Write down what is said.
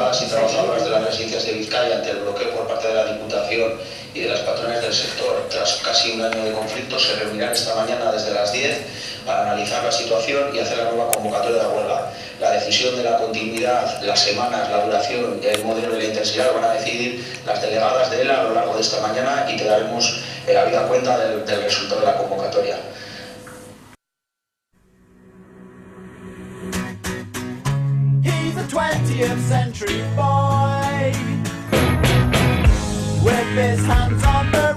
trabajadoras y trabajadores de las residencias de Vizcaya ante el bloqueo por parte de la Diputación y de las patronales del sector tras casi un año de conflicto se reunirán esta mañana desde las 10 para analizar la situación y hacer la nueva convocatoria de huelga. La decisión de la continuidad, las semanas, la duración, el modelo de la intensidad lo van a decidir las delegadas de ELA a lo largo de esta mañana y te daremos habida cuenta del resultado de la convocatoria. He's a 20th century boy with his hands on the